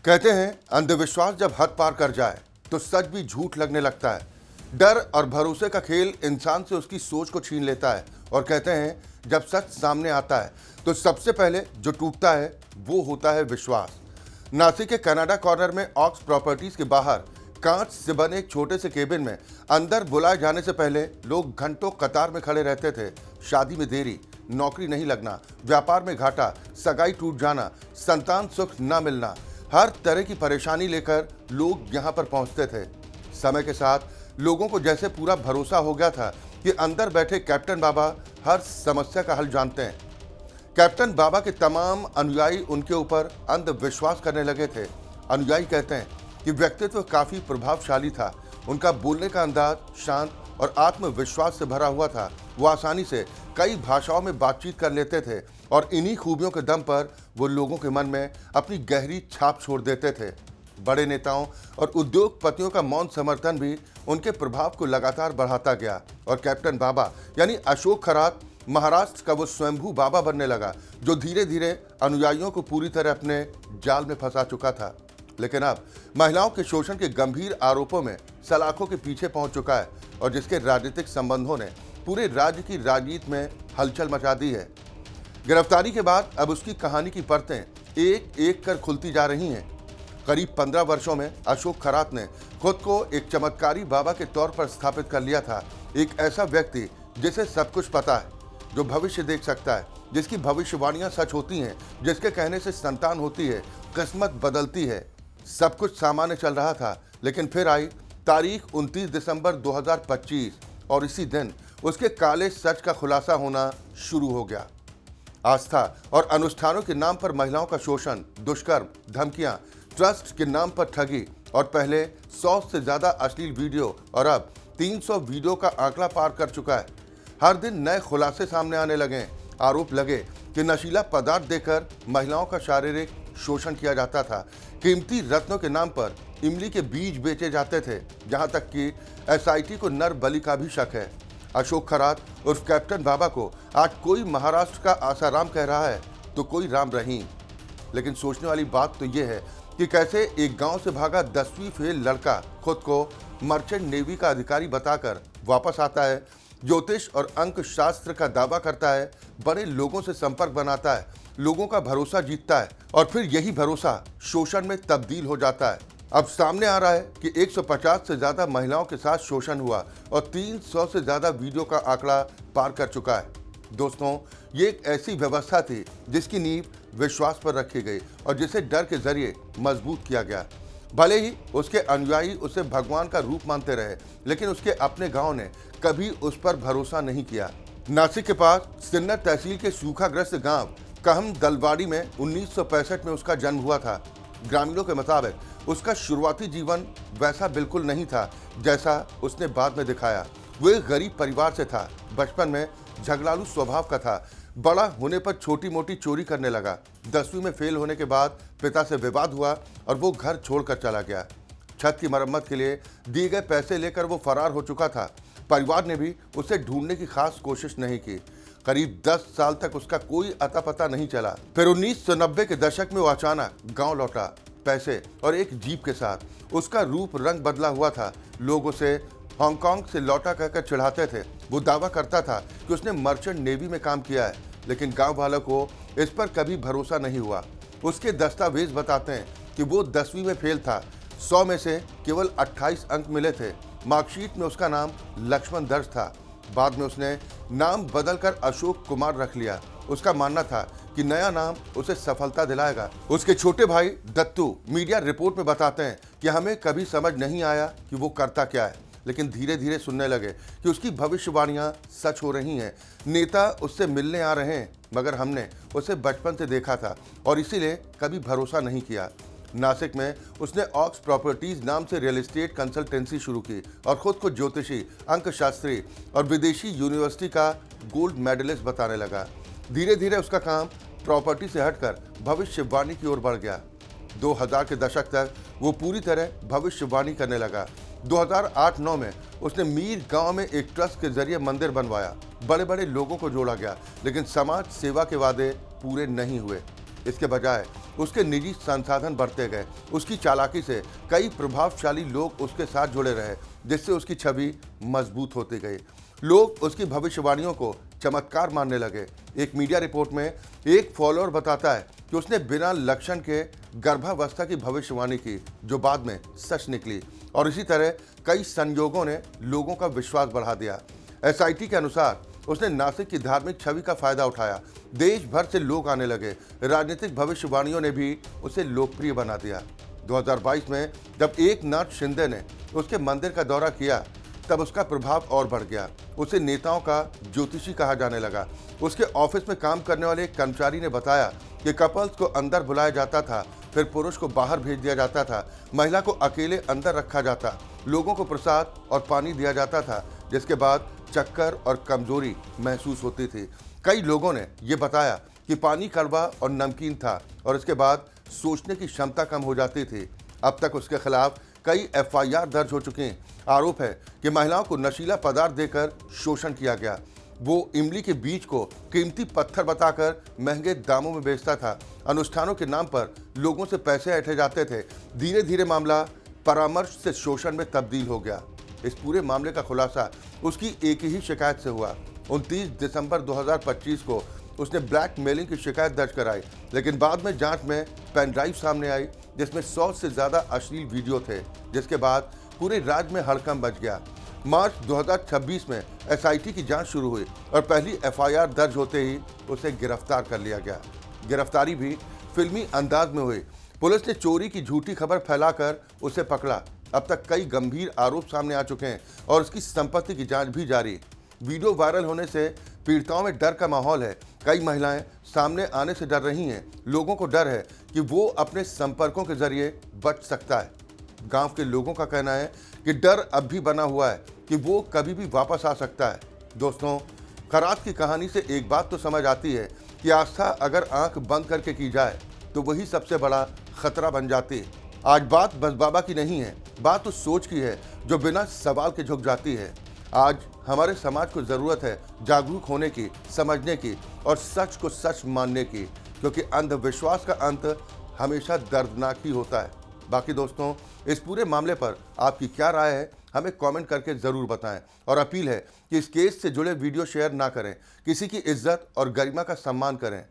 कहते हैं अंधविश्वास जब हद पार कर जाए तो सच भी झूठ लगने लगता है। डर और भरोसे का खेल इंसान से उसकी सोच को छीन लेता है और कहते हैं जब सच सामने आता है तो सबसे पहले जो टूटता है वो होता है विश्वास। नासिक के कनाडा कॉर्नर में ऑक्स प्रॉपर्टीज के बाहर कांच से बने एक छोटे से केबिन में अंदर बुलाए जाने से पहले लोग घंटों कतार में खड़े रहते थे। शादी में देरी, नौकरी नहीं लगना, व्यापार में घाटा, सगाई टूट जाना, संतान सुख न मिलना, हर तरह की परेशानी लेकर लोग यहाँ पर पहुँचते थे। समय के साथ लोगों को जैसे पूरा भरोसा हो गया था कि अंदर बैठे कैप्टन बाबा हर समस्या का हल जानते हैं। कैप्टन बाबा के तमाम अनुयायी उनके ऊपर अंधविश्वास करने लगे थे। अनुयायी कहते हैं कि व्यक्तित्व काफ़ी प्रभावशाली था। उनका बोलने का अंदाज शांत और आत्मविश्वास से भरा हुआ था। वो आसानी से कई भाषाओं में बातचीत कर लेते थे और इन्हीं खूबियों के दम पर वो लोगों के मन में अपनी गहरी छाप छोड़ देते थे। बड़े नेताओं और उद्योगपतियों का मौन समर्थन भी उनके प्रभाव को लगातार बढ़ाता गया और कैप्टन बाबा यानी अशोक खरात महाराष्ट्र का वो स्वयंभू बाबा बनने लगा जो धीरे धीरे अनुयायियों को पूरी तरह अपने जाल में फंसा चुका था। लेकिन अब महिलाओं के शोषण के गंभीर आरोपों में सलाखों के पीछे पहुंच चुका है और जिसके राजनीतिक संबंधों ने पूरे राज्य की राजनीति में हलचल मचा दी है। गिरफ्तारी के बाद अब उसकी कहानी की परतें एक एक कर खुलती जा रही हैं। करीब 15 वर्षों में अशोक खरात ने खुद को एक चमत्कारी बाबा के तौर पर स्थापित कर लिया था। एक ऐसा व्यक्ति जिसे सब कुछ पता है, जो भविष्य देख सकता है, जिसकी भविष्यवाणियां सच होती हैं, जिसके कहने से संतान होती है, किस्मत बदलती है। सब कुछ सामान्य चल रहा था, लेकिन फिर आई तारीख 29 दिसंबर 2025 और इसी दिन उसके काले सच का खुलासा होना शुरू हो गया। आस्था और अनुष्ठानों के नाम पर महिलाओं का शोषण, दुष्कर्म, धमकियां, ट्रस्ट के नाम पर ठगी और पहले 100 से ज़्यादा अश्लील वीडियो और अब 300 वीडियो का आंकड़ा पार कर चुका है। हर दिन नए खुलासे सामने आने लगे। आरोप लगे कि नशीला पदार्थ देकर महिलाओं का शारीरिक शोषण किया जाता था। कीमती रत्नों के नाम पर इमली के बीज बेचे जाते थे। यहाँ तक कि एसआईटी को नर बलि का भी शक है। अशोक खरात उर्फ कैप्टन बाबा को आज कोई महाराष्ट्र का आसाराम कह रहा है तो कोई राम रहीम। लेकिन सोचने वाली बात तो यह है कि कैसे एक गांव से भागा 10वीं फेल लड़का खुद को मर्चेंट नेवी का अधिकारी बताकर वापस आता है, ज्योतिष और अंक शास्त्र का दावा करता है, बड़े लोगों से संपर्क बनाता है, लोगों का भरोसा जीतता है और फिर यही भरोसा शोषण में तब्दील हो जाता है। अब सामने आ रहा है कि 150 से ज़्यादा महिलाओं के साथ शोषण हुआ और 300 से ज़्यादा वीडियो का आंकड़ा पार कर चुका है। दोस्तों, ये एक ऐसी व्यवस्था थी जिसकी नींव विश्वास पर रखी गई और जिसे डर के जरिए मजबूत किया गया। भले ही उसके अनुयायी उसे भगवान का रूप मानते रहे, लेकिन उसके अपने गांव ने कभी उस पर भरोसा नहीं किया। नासिक के पास सिन्नर तहसील के सूखाग्रस्त गांव कहम दलवाड़ी में 1965 में उसका जन्म हुआ था। ग्रामीणों के मुताबिक उसका शुरुआती जीवन वैसा बिल्कुल नहीं था जैसा उसने बाद में दिखाया। वो एक गरीब परिवार से था। बचपन में झगड़ालू स्वभाव का था। बड़ा होने पर छोटी मोटी चोरी करने लगा। 10वीं में फेल होने के बाद पिता से विवाद हुआ और वो घर छोड़कर चला गया। छत की मरम्मत के लिए दिए गए पैसे लेकर वो फरार हो चुका था। परिवार ने भी उसे ढूंढने की खास कोशिश नहीं की। करीब 10 साल तक उसका कोई अता पता नहीं चला। फिर 1990 के दशक में वो अचानक गांव लौटा, पैसे और एक जीप के साथ। उसका रूप रंग बदला हुआ था। लोग उसे हांगकांग से लौटा कहकर चिढ़ाते थे। वो दावा करता था कि उसने मर्चेंट नेवी में काम किया है, लेकिन गांव वालों को इस पर कभी भरोसा नहीं हुआ। उसके दस्तावेज बताते हैं कि वो 10वीं में फेल था। 100 में से केवल 28 अंक मिले थे। मार्कशीट में उसका नाम लक्ष्मण दर्ज था। बाद में उसने नाम बदलकर अशोक कुमार रख लिया। उसका मानना था कि नया नाम उसे सफलता दिलाएगा। उसके छोटे भाई दत्तू मीडिया रिपोर्ट में बताते हैं कि हमें कभी समझ नहीं आया कि वो करता क्या है, लेकिन धीरे धीरे सुनने लगे कि उसकी भविष्यवाणियां सच हो रही हैं। नेता उससे मिलने आ रहे हैं, मगर हमने उसे बचपन से देखा था और इसीलिए कभी भरोसा नहीं किया। नासिक में उसने ऑक्स प्रॉपर्टीज नाम से रियल एस्टेट कंसल्टेंसी शुरू की और खुद को ज्योतिषी, अंकशास्त्री और विदेशी यूनिवर्सिटी का गोल्ड मेडलिस्ट बताने लगा। धीरे धीरे उसका काम प्रॉपर्टी से हटकर भविष्यवाणी की ओर बढ़ गया। 2000 के दशक तक वो पूरी तरह भविष्यवाणी करने लगा। 2008-9 में उसने मीर गांव में एक ट्रस्ट के जरिए मंदिर बनवाया। बड़े बड़े लोगों को जोड़ा गया, लेकिन समाज सेवा के वादे पूरे नहीं हुए। इसके बजाय उसके निजी संसाधन बढ़ते गए। उसकी चालाकी से कई प्रभावशाली लोग उसके साथ जुड़े रहे, जिससे उसकी छवि मजबूत होती गई। लोग उसकी भविष्यवाणियों को चमत्कार मानने लगे। एक मीडिया रिपोर्ट में एक फॉलोअर बताता है कि उसने बिना लक्षण के गर्भावस्था की भविष्यवाणी की, जो बाद में सच निकली, और इसी तरह कई संयोगों ने लोगों का विश्वास बढ़ा दिया। एसआईटी के अनुसार उसने नासिक की धार्मिक छवि का फायदा उठाया। देश भर से लोग आने लगे। राजनीतिक भविष्यवाणियों ने भी उसे लोकप्रिय बना दिया। 2022 में जब एकनाथ शिंदे ने उसके मंदिर का दौरा किया, तब उसका प्रभाव और बढ़ गया। उसे नेताओं का ज्योतिषी कहा जाने लगा। उसके ऑफिस में काम करने वाले एक कर्मचारी ने बताया कि कपल्स को अंदर बुलाया जाता था, फिर पुरुष को बाहर भेज दिया जाता था, महिला को अकेले अंदर रखा जाता, लोगों को प्रसाद और पानी दिया जाता था, जिसके बाद चक्कर और कमजोरी महसूस होती थी। कई लोगों ने यह बताया कि पानी कड़वा और नमकीन था और इसके बाद सोचने की क्षमता कम हो जाती थी। अब तक उसके खिलाफ कई एफआईआर दर्ज हो चुके हैं। आरोप है कि महिलाओं को नशीला पदार्थ देकर शोषण किया गया। वो इमली के बीज को कीमती पत्थर बताकर महंगे दामों में बेचता था। अनुष्ठानों के नाम पर लोगों से पैसे ऐंठे जाते थे। धीरे धीरे मामला परामर्श से शोषण में तब्दील हो गया। इस पूरे मामले का खुलासा उसकी एक ही शिकायत से हुआ। 29 दिसंबर 2025 को उसने ब्लैकमेलिंग की शिकायत दर्ज कराई, लेकिन बाद में जांच में पेन ड्राइव सामने आई जिसमें 100 से ज्यादा अश्लील वीडियो थे, जिसके बाद पूरे राज्य में हड़कंप मच गया। मार्च 2026 में एसआईटी की जांच शुरू हुई और पहली एफआईआर दर्ज होते ही उसे गिरफ्तार कर लिया गया। गिरफ्तारी भी फिल्मी अंदाज में हुई। पुलिस ने चोरी की झूठी खबर फैलाकर उसे पकड़ा। अब तक कई गंभीर आरोप सामने आ चुके हैं और उसकी संपत्ति की जांच भी जारी। वीडियो वायरल होने से पीड़िताओं में डर का माहौल है। कई महिलाएं सामने आने से डर रही हैं। लोगों को डर है कि वो अपने संपर्कों के जरिए बच सकता है। गांव के लोगों का कहना है कि डर अब भी बना हुआ है कि वो कभी भी वापस आ सकता है। दोस्तों, खरात की कहानी से एक बात तो समझ आती है कि आस्था अगर आंख बंद करके की जाए तो वही सबसे बड़ा खतरा बन जाती है। आज बात बस बाबा की नहीं है, बात उस सोच की है जो बिना सवाल के झुक जाती है। आज हमारे समाज को जरूरत है जागरूक होने की, समझने की और सच को सच मानने की, क्योंकि अंधविश्वास का अंत हमेशा दर्दनाक ही होता है। बाकी दोस्तों, इस पूरे मामले पर आपकी क्या राय है, हमें कमेंट करके ज़रूर बताएं। और अपील है कि इस केस से जुड़े वीडियो शेयर ना करें। किसी की इज्जत और गरिमा का सम्मान करें।